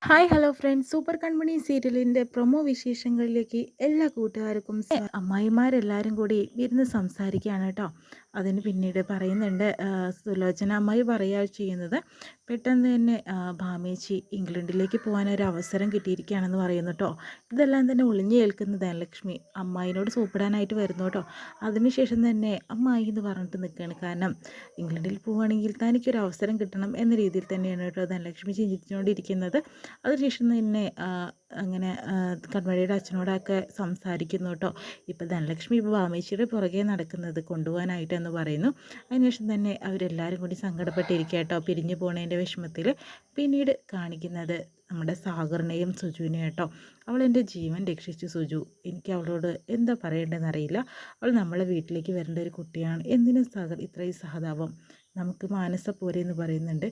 Hi hello friends, super കൺമണി സീരിയലിൻ്റെ promo വിശേഷങ്ങളിലേക്ക് എല്ലാ കൂട്ടുകാർക്കും അമ്മായിമാരെല്ലാവരും കൂടി ഇരുന്ന് സംസാരിക്കുകയാണ് കേട്ടോ. അതിന് പിന്നീട് പറയുന്നുണ്ട്, സുലോചന അമ്മായി പറയുക ചെയ്യുന്നത്, പെട്ടെന്ന് തന്നെ ഭാമേച്ചി ഇംഗ്ലണ്ടിലേക്ക് പോകാൻ ഒരു അവസരം കിട്ടിയിരിക്കുകയാണെന്ന് പറയുന്നു കേട്ടോ. ഇതെല്ലാം തന്നെ ഒളിഞ്ഞു കേൾക്കുന്ന ധനലക്ഷ്മി അമ്മായിനോട് സൂപ്പിടാനായിട്ട് വരുന്നു കേട്ടോ. അതിനുശേഷം തന്നെ അമ്മായി എന്ന് പറഞ്ഞിട്ട് നിൽക്കുകയാണ്. കാരണം ഇംഗ്ലണ്ടിൽ പോവുകയാണെങ്കിൽ തനിക്കൊരു അവസരം കിട്ടണം എന്ന രീതിയിൽ തന്നെയാണ് കേട്ടോ ധനലക്ഷ്മി ചിന്തിച്ചുകൊണ്ടിരിക്കുന്നത്. അതിനുശേഷം തന്നെ അങ്ങനെ കൺമണിയുടെ അച്ഛനോടൊക്കെ സംസാരിക്കുന്നു കേട്ടോ. ഇപ്പോൾ ധനലക്ഷ്മി ഇപ്പോൾ വാമേച്ചിയുടെ പുറകെ നടക്കുന്നത് കൊണ്ടുപോകാനായിട്ടെന്ന് പറയുന്നു. അതിനുശേഷം തന്നെ അവരെല്ലാവരും കൂടി സങ്കടപ്പെട്ടിരിക്കുക കേട്ടോ, പിരിഞ്ഞു പോണതിൻ്റെ വിഷമത്തിൽ. പിന്നീട് കാണിക്കുന്നത് നമ്മുടെ സാഗറിനെയും സുജുവിനെയും കേട്ടോ. അവൾ എൻ്റെ ജീവൻ രക്ഷിച്ചു സുജു, എനിക്ക് അവളോട് എന്താ പറയേണ്ടതെന്ന് അറിയില്ല. അവൾ നമ്മളെ വീട്ടിലേക്ക് വരേണ്ട ഒരു കുട്ടിയാണ്. എന്തിനും സാഗർ ഇത്രയും സഹതാപം, നമുക്ക് മാനസ പോരെ എന്ന് പറയുന്നുണ്ട്.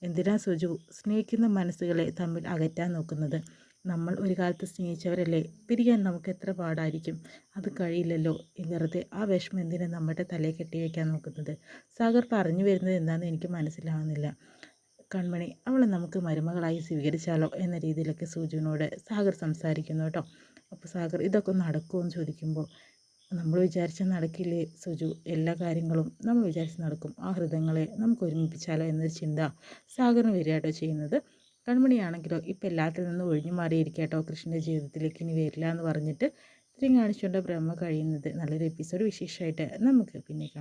എന്തിനാ സുജു സ്നേഹിക്കുന്ന മനസ്സുകളെ തമ്മിൽ അകറ്റാൻ നോക്കുന്നത്? നമ്മൾ ഒരു കാലത്ത് സ്നേഹിച്ചവരല്ലേ, പിരിയാൻ നമുക്ക് എത്ര പാടായിരിക്കും. അത് കഴിയില്ലല്ലോ. വെറുതെ ആ വിഷമം എന്തിനാ നമ്മുടെ തലയിൽ കെട്ടി വയ്ക്കാൻ നോക്കുന്നത്? സാഗർ പറഞ്ഞു വരുന്നത് എന്താണെന്ന് എനിക്ക് മനസ്സിലാവുന്നില്ല. കൺമണി, അവളെ നമുക്ക് മരുമകളായി സ്വീകരിച്ചാലോ എന്ന രീതിയിലൊക്കെ സുജുവിനോട് സാഗർ സംസാരിക്കുന്നു കേട്ടോ. അപ്പോൾ സാഗർ ഇതൊക്കെ നടക്കുമോ എന്ന് ചോദിക്കുമ്പോൾ, നമ്മൾ വിചാരിച്ചാൽ നടക്കില്ലേ സുജു, എല്ലാ കാര്യങ്ങളും നമ്മൾ വിചാരിച്ച് നടക്കും. ആ ഹൃദയങ്ങളെ നമുക്ക് ഒരുമിപ്പിച്ചാലോ എന്നൊരു ചിന്ത സാഗറിന് വരിക കേട്ടോ ചെയ്യുന്നത്. കൺമണിയാണെങ്കിലോ ഇപ്പം എല്ലാത്തിൽ നിന്നും ഒഴിഞ്ഞു മാറിയിരിക്കുക കേട്ടോ, കൃഷ്ണൻ്റെ ജീവിതത്തിലേക്ക് ഇനി വരില്ല എന്ന് പറഞ്ഞിട്ട് ഇത്രയും കാണിച്ചുകൊണ്ട് ബ്രഹ്മ കഴിയുന്നത്. നല്ലൊരു എപ്പിസോഡ് വിശേഷമായിട്ട് നമുക്ക് പിന്നെ കാണാം.